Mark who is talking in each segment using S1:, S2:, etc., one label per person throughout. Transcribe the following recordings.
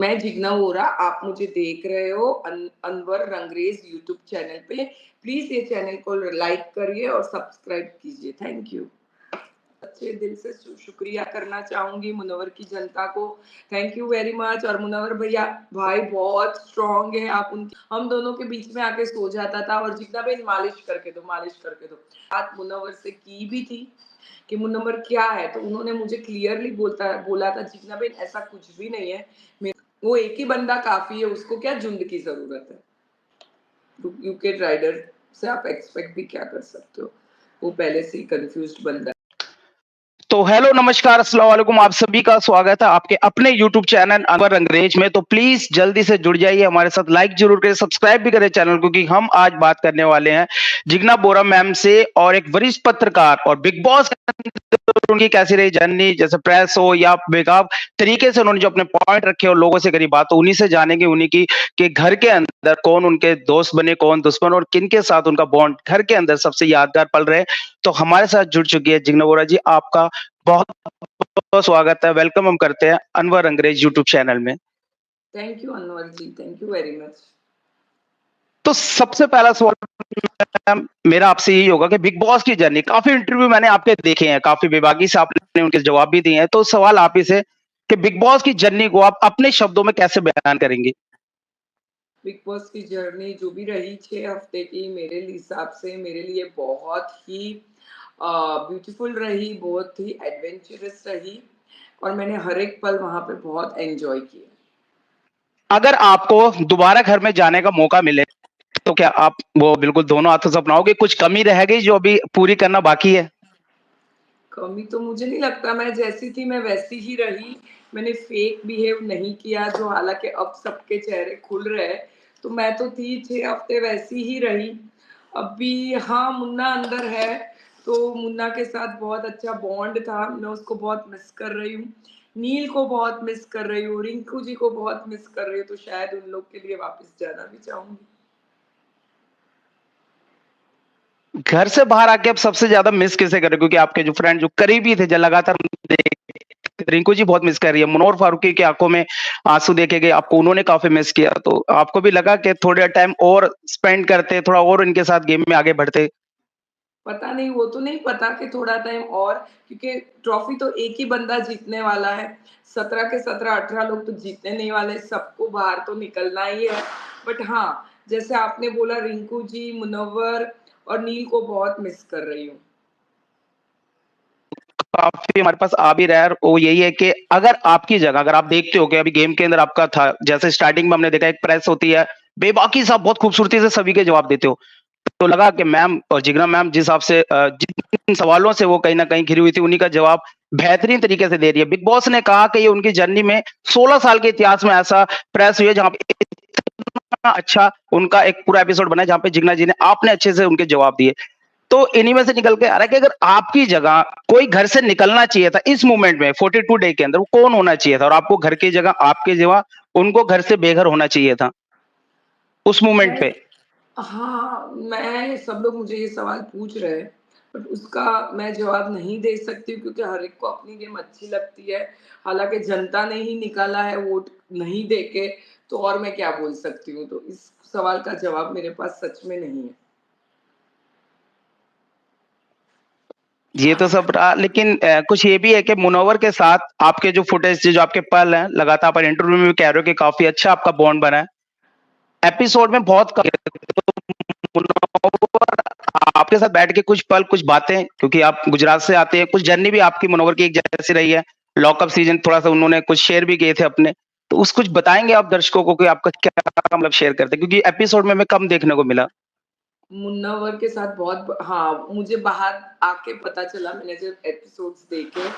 S1: मैं जिग्ना वोरा, आप मुझे देख रहे हो अनवर रंगरेज यूट्यूब चैनल पे। प्लीज ये चैनल को लाइक करिए और सब्सक्राइब कीजिए। Thank you. अच्छे दिल से शुक्रिया करना चाहूंगी मुनव्वर की जनता को। Thank you very much. और मुनव्वर भैया भाई बहुत स्ट्रांग है। आप उनकी हम दोनों के बीच में आके सो जाता था और जिग्ना भाई मालिश करके दो, मालिश करके दो। बात मुनव्वर से की भी थी कि मुनव्वर क्या है, तो उन्होंने मुझे क्लियरली बोला था जिग्ना भाई ऐसा कुछ भी नहीं है, वो एक ही बंदा काफी है, उसको क्या झुंड की जरूरत है। यूके राइडर से आप एक्सपेक्ट भी क्या कर सकते हो, वो पहले से ही कंफ्यूज्ड बंदा है।
S2: तो हेलो नमस्कार अस्सलाम वालेकुम, आप सभी का स्वागत है आपके अपने YouTube चैनल अनवर अंग्रेज में। तो प्लीज जल्दी से जुड़ जाइए हमारे साथ, लाइक जरूर करें, सब्सक्राइब भी करें चैनल को, क्योंकि हम आज बात करने वाले हैं जिग्ना बोरा मैम से और एक वरिष्ठ पत्रकार और बिग बॉस उनकी कैसी रही जर्नी, जैसे प्रेस हो या बेगाव तरीके से उन्होंने जो अपने पॉइंट रखे और लोगों से करी बात, तो उन्हीं से जानेंगे उन्हीं की कि घर के अंदर कौन उनके दोस्त बने, कौन दुश्मन, और किन के साथ उनका बॉन्ड घर के अंदर सबसे यादगार पल रहे। तो हमारे साथ जुड़ चुकी है जिग्ना बोरा जी, आपका बहुत बहुत स्वागत है, वेलकम हम करते हैं अनवर अंग्रेज यूट्यूब चैनल में।
S1: Thank you Anwar ji, thank you very much.
S2: तो सबसे पहला सवाल मेरा आपसे यही होगा कि बिग बॉस की जर्नी, काफी इंटरव्यू मैंने आपके देखे हैं, काफी बेबाकी से आपने उनके जवाब भी दिए हैं, तो सवाल आप ही से कि बिग बॉस की जर्नी को आप अपने शब्दों में कैसे बयान करेंगे?
S1: बिग बॉस की जर्नी जो भी रही 6 हफ्ते की, मेरे हिसाब से मेरे लिए बहुत ही ब्यूटीफुल रही, बहुत ही एडवेंचरस रही और मैंने हर एक पल वहां पे बहुत एंजॉय किया।
S2: अगर आपको दोबारा घर में जाने का मौका मिले तो क्या आप वो बिल्कुल दोनों हाथों से अपनाओगे? कुछ कमी रह गई जो अभी पूरी करना बाकी है?
S1: कमी तो मुझे नहीं लगता, मैं जैसी थी मैं वैसी ही रही। मैंने फेक बिहेव नहीं किया, जो हालांकि अब सबके चेहरे खुल रहे हैं, तो मैं तो थी 6 हफ्ते वैसी ही रही। अभी हाँ, मुन्ना अंदर है, तो मुन्ना के साथ बहुत अच्छा बॉन्ड था, मैं उसको बहुत मिस कर रही हूँ। नील को बहुत मिस कर रही हूँ, रिंकू जी को बहुत मिस कर रही हूँ, तो शायद उन लोग के लिए वापस जाना भी चाहूंगी।
S2: घर से बाहर आके आप सबसे ज्यादा मिस किसे करें? क्योंकि आपके जो फ्रेंड जो करीबी थे, जो लगातार रिंकू जी बहुत मिस कर रही है, मनोहर फारूकी की आंखों में आंसू देखे गए, आपको उन्होंने काफी मिस किया, तो आपको भी लगा कि थोड़ा टाइम और स्पेंड करते, थोड़ा और इनके साथ गेम में आगे बढ़ते?
S1: पता नहीं, वो तो नहीं पता कि थोड़ा टाइम और, क्योंकि ट्रॉफी तो एक ही बंदा जीतने वाला है। 17 के 17 18 लोग तो जीतने नहीं वाले, सबको बाहर तो निकलना ही है। बट हाँ, जैसे आपने बोला, रिंकू जी, मुनव्वर और नील को बहुत मिस कर रही हूँ।
S2: काफी हमारे पास आ भी रहा है, और वो यही है कि अगर आपकी जगह, अगर आप देखते हो कि अभी गेम के अंदर आपका था, जैसे स्टार्टिंग में हमने देखा एक प्रेस होती है, बेबाकी साहब बहुत खूबसूरती से सभी के जवाब देते हो, तो लगा कि मैम और जिग्ना मैम जिस हिसाब से जिन सवालों से वो कहीं ना कहीं घिरी हुई थी, उन्हीं का जवाब बेहतरीन तरीके से दे रही है। बिग बॉस ने कहा कि ये उनकी जर्नी में 16 साल के इतिहास में ऐसा प्रेस हुई है जहां पे इतना अच्छा उनका एक पूरा एपिसोड बना है, जहां पे जिग्ना जी ने आपने अच्छे से उनके जवाब दिए। तो इन्हीं में से निकल के आ रहा है कि अगर आपकी जगह कोई घर से निकलना चाहिए था इस मूवमेंट में 42 डे के अंदर, वो कौन होना चाहिए था? और आपको घर की जगह, आपकी जगह उनको घर से बेघर होना चाहिए था उस मूवमेंट
S1: मैं
S2: पे।
S1: हाँ, मैं सब लोग मुझे ये सवाल पूछ रहे हैं, बट उसका मैं जवाब नहीं दे सकती हूँ, क्योंकि हर एक को अपनी गेम अच्छी लगती है। हालाँकि जनता ने ही निकाला है वोट नहीं देके, तो और मैं क्या बोल सकती हूँ? तो इस सवाल का जवाब मेरे पास सच में नहीं है।
S2: ये तो सब रहा, लेकिन कुछ ये भी है कि मुनव्वर के साथ आपके जो फुटेज, जो आपके पल हैं, लगातार आप इंटरव्यू में भी कह रहे हो कि काफी अच्छा आपका बॉन्ड बना है एपिसोड में, बहुत कम। तो मुनव्वर आपके साथ बैठ के कुछ पल, कुछ बातें, क्योंकि आप गुजरात से आते हैं, कुछ जर्नी भी आपकी मुनव्वर की एक जैसी रही है, लॉकअप सीजन थोड़ा सा उन्होंने कुछ शेयर भी किए थे अपने, तो उस कुछ बताएंगे आप दर्शकों को कि आपका क्या मतलब शेयर करते हैं, क्योंकि एपिसोड में हमें कम देखने को मिला।
S1: मुन्नावर के साथ बहुत हाँ, मुझे बाहर आके पता चला, मैंने जब एपिसोड्स देखे,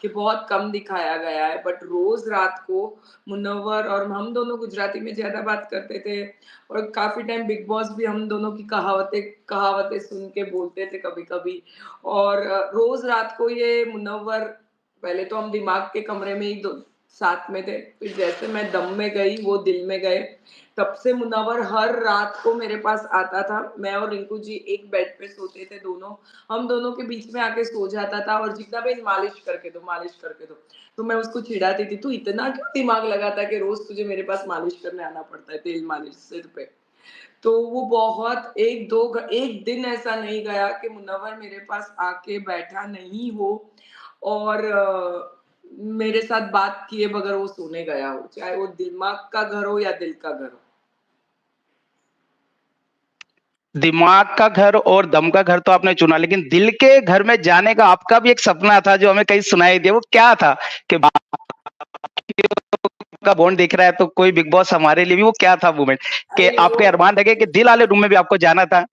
S1: कि बहुत कम दिखाया गया है, बट रोज रात को मुन्नवर और हम दोनों गुजराती में ज्यादा बात करते थे, और काफी टाइम बिग बॉस भी हम दोनों की कहावतें कहावतें सुन के बोलते थे कभी कभी। और रोज रात को ये मुन्नवर, पहले तो हम दिमाग के कमरे में ही साथ में थे। फिर जैसे मैं दम में गई, वो दिल में गए, तब से मुनव्वर हर रात को मेरे पास आता था। मैं और रिंकू जी एक बेड पे सोते थे दोनों, हम दोनों के बीच में आके सो जाता था और जितना भी मालिश करके दो, मालिश करके दो। तो मैं उसको चिढ़ाती थी, तू इतना क्यों दिमाग लगाता है कि रोज तुझे मेरे पास मालिश करने आना पड़ता है, तेल मालिश सिर पे। तो वो बहुत 1 दिन ऐसा नहीं गया कि मुनव्वर मेरे पास आके बैठा नहीं हो और मेरे साथ बात किए बगैर वो सोने गया हो, चाहे वो दिमाग का घर हो या दिल का घर हो।
S2: दिमाग का घर और दम का घर तो आपने चुना, लेकिन दिल के घर में जाने का आपका भी एक सपना था जो हमें कहीं सुनाई दिया, वो क्या था? कि का बॉन्ड दिख रहा है तो कोई बिग बॉस हमारे लिए भी, वो क्या था मोमेंट कि
S1: अरे वो
S2: आपके अरमान लगे कि दिल वाले रूम में भी आपको जाना था?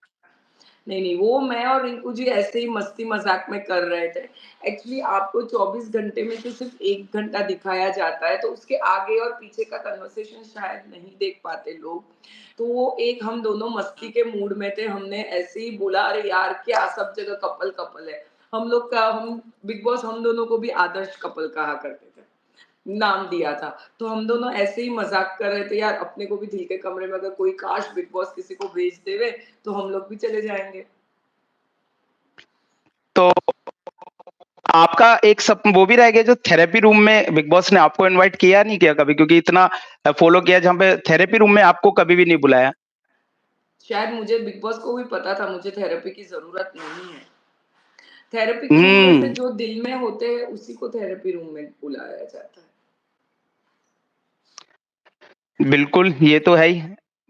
S1: नहीं, वो मैं और रिंकू जी ऐसे ही मस्ती-मज़ाक में कर रहे थे। एक्चुअली आपको 24 घंटे में से सिर्फ़ 1 घंटा दिखाया जाता है, तो उसके आगे और पीछे का कन्वर्सेशन शायद नहीं देख पाते लोग। तो वो एक हम दोनों मस्ती के मूड में थे, हमने ऐसे ही बोला, "अरे यार! क्या सब जगह कपल-कपल है।" हम बिग बॉस हम दोनों को भी आदर्श कपल कहा करते थे। नाम दिया था। तो हम दोनों ऐसे ही मज़ाक कर रहे थे, यार अपने को भी दिल के कमरे में अगर कोई काश बिग बॉस किसी को भेज देवे, तो हम लोग भी चले जाएँगे।
S2: तो आपका एक सप वो भी रह गया जो थेरेपी रूम में बिग बॉस ने आपको इनवाइट किया नहीं किया कभी? क्योंकि इतना फॉलो किया जहाँ पे थेरेपी रूम में आपको कभी भी नहीं बुलाया।
S1: शायद मुझे बिग बॉस को भी पता था मुझे थेरेपी की ज़रूरत नहीं है। थेरेपी के रूम में से
S2: हुँ,
S1: जो दिल में होते हैं, उसी को थेरेपी रूम में बुलाया जाता है।
S2: बिल्कुल, ये तो है ही।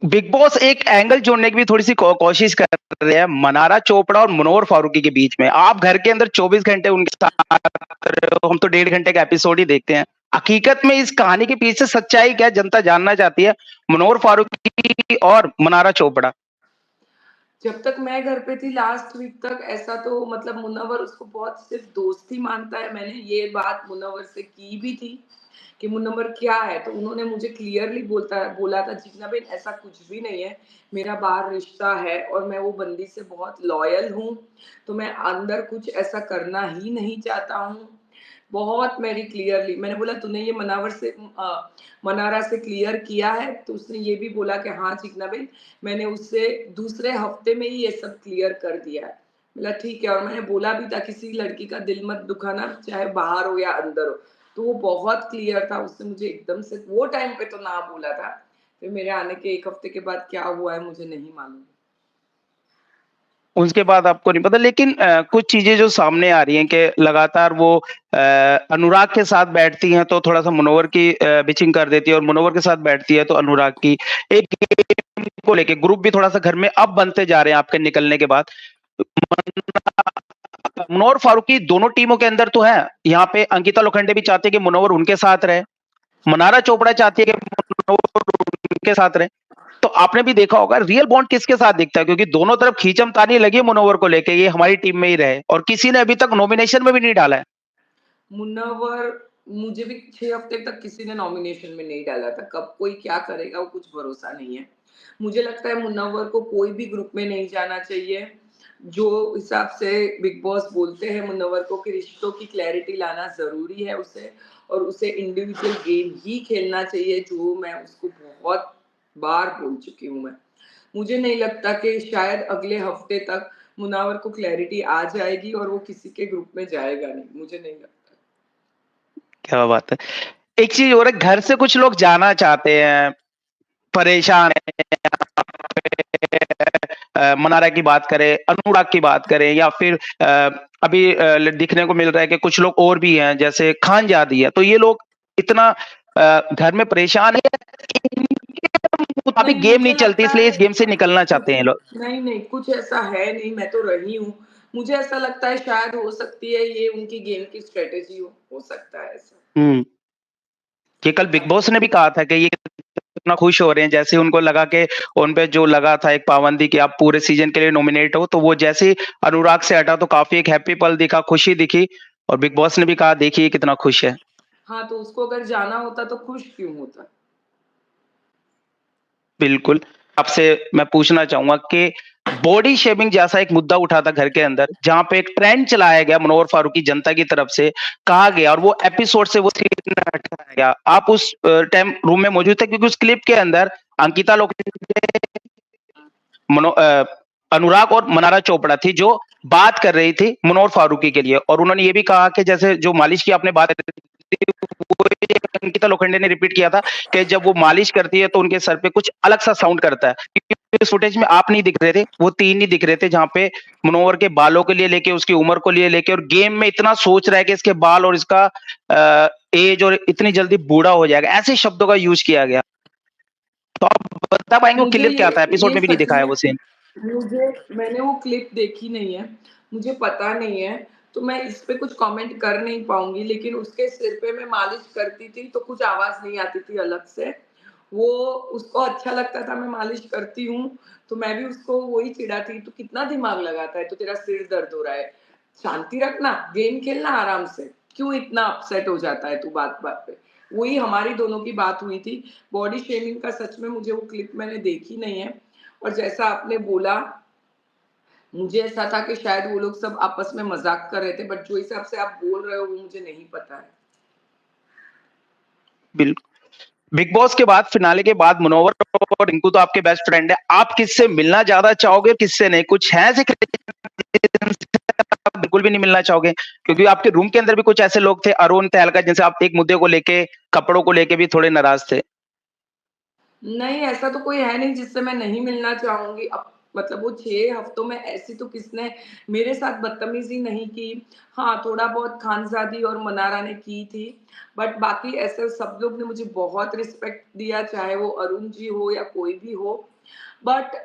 S2: बिग बॉस एक एंगल जोड़ने की भी थोड़ी-सी कोशिश कर रहे हैं, मनारा चोपड़ा और मुनव्वर फारूकी के बीच में। आप घर के अंदर 24 घंटे उनके साथ रहे हो, हम तो 1.5 घंटे का एपिसोड ही देखते हैं। हकीकत में इस कहानी के पीछे सच्चाई क्या है, जनता जानना चाहती है। मुनव्वर फारूकी और मनारा चोपड़ा।
S1: जब तक मैं घर पे थी लास्ट वीक तक ऐसा तो मतलब मुनव्वर उसको बहुत सिर्फ़ दोस्त ही मानता है। मैंने ये बात मुनव्वर से की भी थी कि मुनव्वर क्या है? तो उन्होंने मुझे क्लियरली बोला था जिग्ना बेन ऐसा कुछ भी नहीं है, मेरा बाहर रिश्ता है और मैं वो बंदी से बहुत लॉयल हूँ, तो मैं अंदर कुछ ऐसा करना ही नहीं चाहता हूँ। बहुत मेरी क्लियरली मैंने बोला तूने ये मनारा से क्लियर किया है? तो उसने ये भी बोला कि हाँ, चिकना बेन मैंने उससे दूसरे हफ्ते में ही ये सब क्लियर कर दिया है। बोला ठीक है और मैंने बोला भी था किसी लड़की का दिल मत दुखाना, चाहे बाहर हो या अंदर हो। तो वो बहुत क्लियर था, उसने मुझे एकदम से वो टाइम पे तो ना बोला था। फिर मेरे आने के 1 हफ्ते के बाद क्या हुआ है मुझे नहीं मालूम।
S2: उसके बाद आपको नहीं पता, लेकिन कुछ चीज़ें जो सामने आ रही हैं कि लगातार वो अनुराग के साथ बैठती हैं तो थोड़ा-सा मुनव्वर की बिचिंग कर देती है और मुनव्वर के साथ बैठती है तो अनुराग की। एक गेम को लेके ग्रुप भी थोड़ा-सा घर में अब बनते जा रहे हैं आपके निकलने के बाद। मुनव्वर फारूकी दोनों टीमों के अंदर तो है। यहाँ पे अंकिता लोखंडे भी चाहती है कि मुनव्वर उनके साथ रहे। मनारा चोपड़ा चाहती है कि मुनव्वर उनके साथ रहे। तो आपने भी देखा होगा रियल बॉन्ड किसके साथ दिखता है, क्योंकि दोनों तरफ खींचमतानी लगी है मुनव्वर को लेके, ये हमारी टीम में ही रहे और किसी ने अभी तक नॉमिनेशन में भी नहीं डाला है।
S1: मुनव्वर मुझे भी 6 हफ्ते तक किसी ने नॉमिनेशन में नहीं डाला था। कब कोई क्या करेगा वो कुछ भरोसा नहीं है। मुझे लगता है मुनव्वर को कोई भी ग्रुप में नहीं जाना चाहिए। जो हिसाब से बिग बॉस बोलते हैं मुनव्वर को कि रिश्तों की क्लैरिटी लाना ज़रूरी है उसे और उसे इंडिविजुअल गेम ही खेलना चाहिए जो मैं उसको बहुत बार बोल चुकी हूँ मैं। मुझे नहीं लगता कि शायद अगले हफ्ते तक मुनव्वर को क्लैरिटी आ जाएगी और वो किसी के ग्रुप में जाएगा नहीं, मुझे नहीं लगता।
S2: क्या बात है। एक चीज और है, घर से कुछ लोग जाना चाहते हैं, परेशान है। मनारा की बात करें, अनुराग की बात करें या फिर अभी दिखने को मिल रहा है कि कुछ लोग और भी हैं जैसे खान जादी है, तो ये लोग इतना घर में परेशान है, इनके मुताबिक
S1: नहीं,
S2: गेम
S1: मुझे
S2: नहीं चलती
S1: लगता
S2: इसलिए
S1: है
S2: इस गेम से निकलना चाहते हैं ये लोग।
S1: नहीं, नहीं, कुछ ऐसा है नहीं, मैं तो रही हूँ। मुझे ऐसा लगता है शायद हो सकती है ये उनकी गेम की स्ट्रैटेजी हो सकता है ऐसा।
S2: हम्म। ये कल बिग बॉस ने भी कहा था कि ये कितना खुश हो रहे हैं, जैसे उनको लगा कि उन पे जो लगा था एक पाबंदी कि आप पूरे सीजन के लिए नॉमिनेट हो, तो वो जैसे ही अनुराग से हटा तो काफी एक हैप्पी पल दिखा, खुशी दिखी और बिग बॉस ने भी कहा देखिए कितना खुश है।
S1: हाँ, तो उसको अगर जाना होता तो खुश क्यों होता?
S2: बिल्कुल। आपसे मैं पूछना चाहूंगा कि बॉडी शेमिंग जैसा एक मुद्दा उठा था घर के अंदर, जहां पे एक ट्रेंड चलाया गया मुनव्वर फारूकी जनता की तरफ से, कहा गया और वो एपिसोड से वो सीन हटाया गया। आप उस टाइम रूम में मौजूद थे, क्योंकि उस क्लिप के अंदर अंकिता लोग अनुराग और मनारा चोपड़ा थी जो बात कर रही थी मुनव्वर फारूकी के लिए, और उन्होंने ये भी कहा कि जैसे जो मालिश की आपने बात वो अंकिता लोखंडे ने रिपीट किया था कि जब वो मालिश करती है तो उनके सर पे कुछ अलग सा साउंड करता है। इस फुटेज में आप नहीं दिख रहे थे, वो तीन ही दिख रहे थे, जहां पे मुनव्वर के बालों के लिए लेके उसकी उम्र को लिए लेके और गेम में इतना सोच रहा है कि इसके बाल और इसका एज और इतनी जल्दी बूढ़ा हो जाएगा, ऐसे शब्दों का यूज किया गया। तो आप बता पाएंगे वो
S1: मुझे
S2: क्लिप क्या था? एपिसोड
S1: ये
S2: में भी नहीं
S1: सच
S2: दिखाया
S1: में,
S2: वो सीन।
S1: मुझे मैंने वो क्लिप देखी नहीं है, मुझे पता नहीं है, तो मैं इस पे कुछ कमेंट कर नहीं पाऊंगी। लेकिन उसके सिर पे मैं मालिश करती थी तो कुछ आवाज नहीं आती थी अलग से, वो उसको अच्छा लगता था मैं मालिश करती हूँ, तो मैं भी उसको वही चिढ़ाती, तो कितना दिमाग लगाता है, तो तेरा सिर दर्द हो रहा है, शांति रखना, गेम खेलना आराम से, क्यों इतना अपसेट हो जाता है तू बात बात पे। वही हमारी दोनों की बात हुई थी। बॉडी शेमिंग का सच में मुझे वो क्लिप मैंने देखी नहीं है। और जैसा आपने बोला, मुझे ऐसा था कि शायद वो लोग सब आपस में मजाक कर रहे थे, बट जो हिसाब से आप बोल रहे हो वो मुझे नहीं पता है।
S2: बिल्कुल। बिग बॉस के बाद, फिनाले के बाद, मुनव्वर और रिंकू तो आपके बेस्ट फ्रेंड है, आप किससे मिलना ज्यादा चाहोगे, किससे नहीं? कुछ है ऐसे आप बिल्कुल भी नहीं मिलना चाहोगे? क्योंकि आपके रूम के अंदर भी कुछ ऐसे लोग थे, अरुण तहलका, जिनसे आप एक मुद्दे को लेके, कपड़ों को लेके भी थोड़े नाराज थे।
S1: नहीं, ऐसा तो कोई है नहीं जिससे मैं नहीं मिलना चाहूँगी। अब मतलब वो 6 हफ्तों में ऐसी तो किसने मेरे साथ बदतमीज़ी नहीं की। हाँ, थोड़ा बहुत खानज़ादी और मनारा ने की थी, बट बाकी ऐसे सब लोग ने मुझे बहुत रिस्पेक्ट दिया, चाहे वो अरुण जी हो या कोई भी हो। बट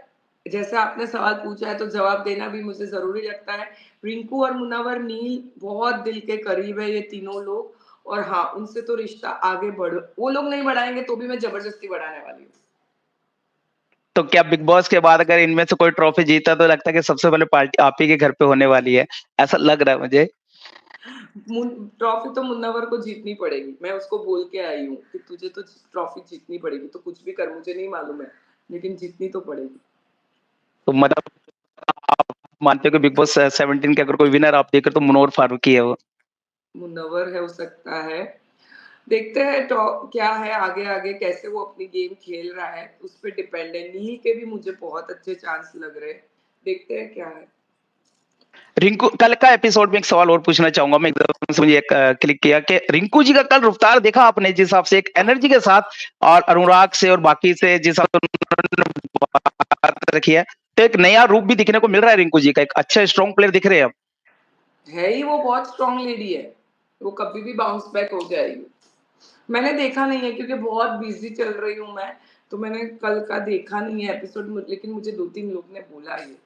S1: जैसा आपने सवाल पूछा है तो जवाब देना भी मुझे ज़रूरी लगता है। रिंकू और मुनव्वर, नील बहुत दिल के करीब है ये तीनों लोग, और हाँ, उनसे तो रिश्ता आगे बढ़ वो लोग नहीं बढ़ाएँगे तो भी मैं ज़बरदस्ती बढ़ाने वाली हूँ।
S2: तो क्या बिग बॉस के बाद अगर इनमें से कोई ट्रॉफी जीता तो लगता है कि सबसे पहले पार्टी आप ही के घर पे होने वाली है, ऐसा लग रहा है मुझे।
S1: ट्रॉफी तो मुन्नावर को जीतनी पड़ेगी। मैं उसको बोल के आई हूँ कि तुझे तो ट्रॉफी जीतनी पड़ेगी, तो कुछ भी कर, मुझे नहीं मालूम है, लेकिन जीतनी तो पड़ेगी।
S2: तो मतलब आप मानते हो कि बिग बॉस 17 के अगर कोई विनर आप देकर तो मुनव्वर फारूकी है वो?
S1: मुन्नावर है, हो सकता है। देखते हैं तो क्या है, आगे आगे कैसे वो अपनी गेम खेल रहा है उस पर डिपेंड है। नील के भी मुझे बहुत अच्छे चांस लग रहे हैं, देखते हैं क्या है।
S2: रिंकू, कल का एपिसोड में एक सवाल और पूछना चाहूंगा मैं, एकदम से मुझे एक क्लिक किया कि रिंकू जी का कल रफ्तार देखा आपने, जिस हिसाब से एक एनर्जी के साथ और अनुराग से और बाकी से जिस हिसाब से उन्होंने बात रखी है, तो एक नया रूप भी दिखने को मिल रहा है रिंकू जी का, एक अच्छा स्ट्रॉन्ग प्लेयर दिख रहे हैं अब।
S1: है ही वो बहुत स्ट्रांग लेडी है, वो कभी भी बाउंस बैक हो जाएगी। मैंने देखा नहीं है क्योंकि बहुत बिजी चल रही हूँ मैं, तो मैंने कल का देखा नहीं है एपिसोड, लेकिन मुझे 2-3 लोग ने बोला ये।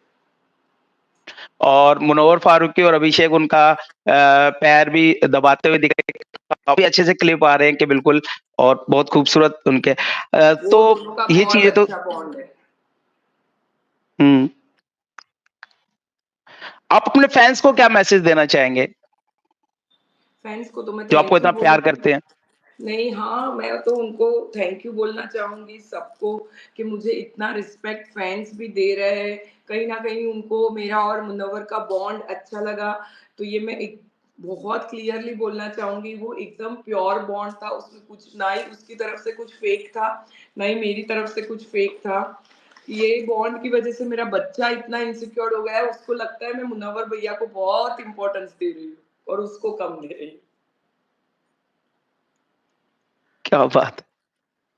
S2: और मुनव्वर फारूकी और अभिषेक उनका पैर भी दबाते हुए दिख रहे हैं, काफी अच्छे से क्लिप आ रहे हैं कि बिल्कुल, और बहुत खूबसूरत उनके
S1: वो
S2: तो
S1: दोनों का
S2: ये
S1: बहुत
S2: चीजें तो
S1: अच्छा बॉन्ड है।
S2: हम्म। आप अपने फैंस को क्या मैसेज देना चाहेंगे,
S1: फैन्स को तो मैं
S2: जो आपको
S1: थैंक यू
S2: इतना प्यार
S1: बोलूँगी।
S2: करते हैं?
S1: नहीं, हाँ, मैं तो उनको थैंक यू बोलना चाहूँगी सबको, कि मुझे इतना रिस्पेक्ट फैन्स भी दे रहे हैं। कहीं न कहीं उनको मेरा और मुनव्वर का बॉन्ड अच्छा लगा, तो ये मैं एक बहुत क्लियरली बोलना चाहूँगी, वो एकदम प्योर बॉन्ड था, उसमें कुछ ना ही उसकी तरफ से कुछ फेक था, ना ही मेरी तरफ से कुछ फेक था। ये बॉन्ड की वज़ह से मेरा बच्चा इतना इनसिक्योर हो गया है, उसको लगता है मैं मुनव्वर भैया को बहुत इम्पोर्टेंस दे रही हूँ और उसको कम दे रही हूँ।
S2: क्या बात है।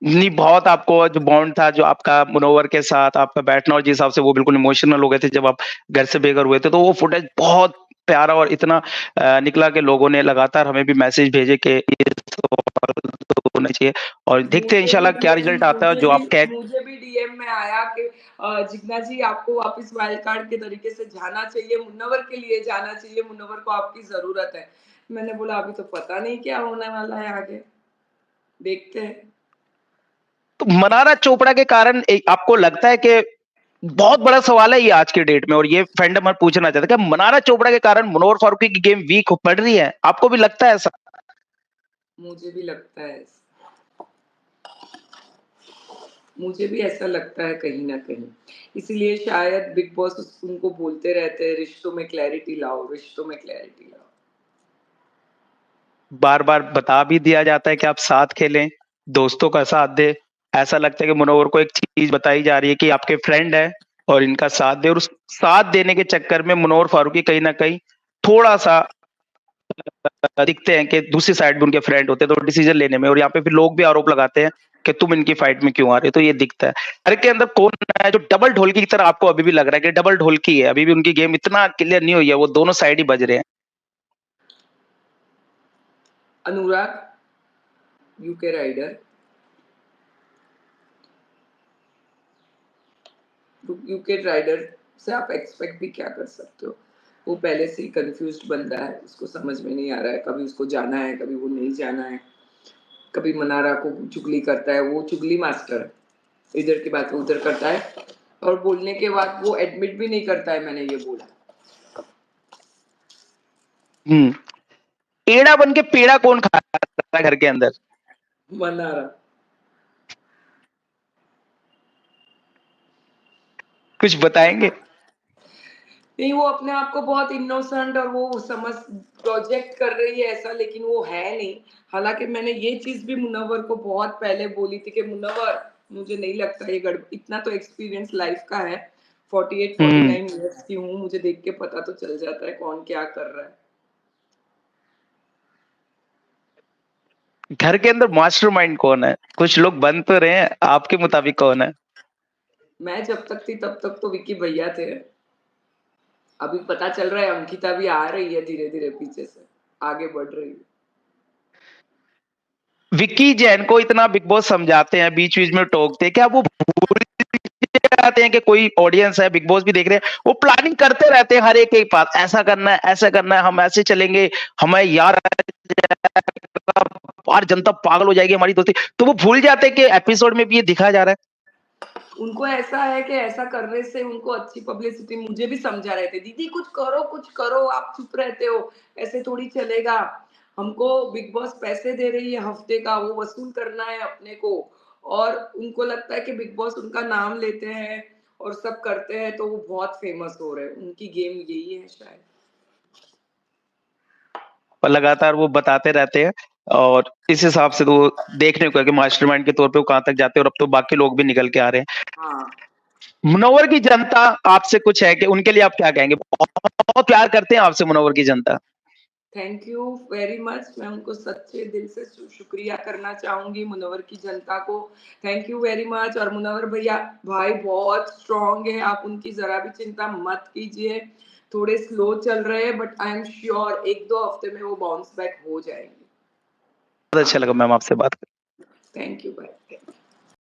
S2: नहीं, बहुत आपको जो बॉन्ड था जो आपका मुनव्वर के साथ आपका बैठना, और जिस हिसाब से वो बिल्कुल इमोशनल हो गए थे जब आप घर से बेघर हुए थे, तो वो फुटेज बहुत प्यारा और इतना निकला कि लोगों ने लगातार हमें भी मैसेज भेजे कि ये तो होना चाहिए, और देखते हैं इंशाल्लाह क्या रिजल्ट आता है जो आप कह।
S1: मुझे भी डीएम में आया कि जिग्ना जी आपको वापस वाइल्ड कार्ड के तरीके से जाना चाहिए, मुन्नवर के लिए जाना चाहिए, मुन्नवर को आपकी ज़रूरत है। मैंने बोला अभी तो पता नहीं क्या होने वाला है आगे, देखते हैं।
S2: तो मनारा चोपड़ा के कारण आपको लगता है कि बहुत बड़ा सवाल है ये आज के डेट में, और ये फैंडम मैं पूछना चाहता था कि मनारा चोपड़ा के कारण मुनव्वर फारूकी की गेम वीक पड़ रही है, आपको भी लगता है ऐसा?
S1: मुझे भी लगता है ऐसा। मुझे भी ऐसा लगता है कहीं न कहीं। इसीलिए शायद बिग बॉस उनको बोलते रहते हैं, रिश्तों में क्लैरिटी लाओ, रिश्तों में क्लैरिटी लाओ।
S2: बार-बार बता भी दिया जाता है कि आप साथ खेलें, दोस्तों का साथ दें। ऐसा लगता है कि मुनव्वर को एक चीज़ बताई जा रही है कि आपके फ्रेंड हैं और इनका साथ दें, और उस साथ देने के चक्कर में मुनव्वर फारूकी कहीं न कहीं थोड़ा-सा दिखते हैं कि दूसरी साइड में उनके फ्रेंड होते हैं, तो डिसीजन लेने में, और यहाँ पे फिर लोग भी आरोप लगाते हैं कि तुम इनकी फाइट में क्यों आ रहे हो, तो ये दिखता है। घर के अंदर कौन है जो डबल ढोलकी की तरह आपको अभी भी लग रहा है कि डबल ढोलकी है, अभी भी उनकी गेम इतना क्लियर नहीं हुई है, वो दोनों साइड ही बज रहे हैं?
S1: अनुराग, यूके राइडर, यूके राइडर से आप एक्सपेक्ट भी क्या कर सकते हो? वो पहले से ही कन्फ्यूज़्ड बंदा है, उसको समझ में नहीं आ रहा है, कभी उसको जाना है, कभी वो नहीं जाना है, कभी मनारा को चुगली करता है, वो चुगली मास्टर है। इधर की बात वो उधर करता है और बोलने के बाद वो एडमिट भी नहीं करता है मैंने ये बोला।
S2: हुँ। टेढ़ा बन के पेड़ा कौन खाता है घर के अंदर?
S1: मनारा।
S2: कुछ बताएँगे?
S1: नहीं, वो अपने आप को बहुत इनोसेंट और वो समझ प्रोजेक्ट कर रही है ऐसा, लेकिन वो है नहीं। हालाँकि मैंने ये चीज़ भी मुनव्वर को बहुत पहले बोली थी कि मुनव्वर, मुझे नहीं लगता ये इतना तो एक्सपीरियंस लाइफ का है। 48-49
S2: हुँ।
S1: इयर्स की हूँ, मुझे देख के पता तो चल जाता है कौन क्या कर रहा है।
S2: घर के अंदर मास्टरमाइंड कौन है? कुछ लोग बन तो रहे हैं, आपके मुताबिक कौन है?
S1: मैं जब तक थी तब तक तो विक्की भैया थे। अभी पता चल रहा है अंकिता भी आ रही है धीरे-धीरे पीछे से, आगे बढ़ रही है।
S2: विक्की जैन को इतना बिग बॉस समझाते हैं, बीच-बीच में टोकते हैं, क्या वो भूल जाते हैं कि कोई ऑडियंस है, बिग बॉस भी देख रहे हैं, वो प्लानिंग करते रहते हैं हर एक के पास, ऐसा करना है, हम ऐसे चलेंगे, हमें यार और जनता पागल हो जाएगी हमारी दोस्ती, तो वो भूल जाते हैं कि एपिसोड में भी ये दिखाया जा रहा है।
S1: उनको ऐसा है कि ऐसा करने से उनको अच्छी पब्लिसिटी, मुझे भी समझा रहे थे, दीदी कुछ करो, आप चुप रहते हो, ऐसे थोड़ी चलेगा। हमको बिग बॉस पैसे दे रही है हफ्ते का, वो वसूल करना है अपने को, और उनको लगता है कि बिग बॉस उनका नाम लेते हैं और सब करते हैं तो वो बहुत फेमस हो रहे हैं। उनकी गेम यही है शायद।
S2: और लगातार वो बताते रहते हैं, और इस हिसाब से तो देखने को है कि मास्टरमाइंड के तौर पे वो कहाँ तक जाते हैं, और अब तो बाकी लोग भी निकल के आ रहे हैं।
S1: हाँ।
S2: मुनव्वर की जनता आपसे कुछ है कि उनके लिए आप क्या कहेंगे? बहुत प्यार करते हैं आपसे मुनव्वर की जनता।
S1: Thank you very much. मैं उनको सच्चे दिल से शुक्रिया करना चाहूँगी मुनव्वर की जनता को। Thank you very much. और मुनव्वर भैया भाई बहुत स्ट्रॉन्ग है, आप उनकी ज़रा भी चिंता मत कीजिए। थोड़े स्लो चल रहे हैं बट आई एम श्योर 1-2 हफ्ते में वो बाउंस बैक हो जाएँगे।
S2: बहुत अच्छा लगा मैम आपसे बात करके।
S1: Thank you, bye.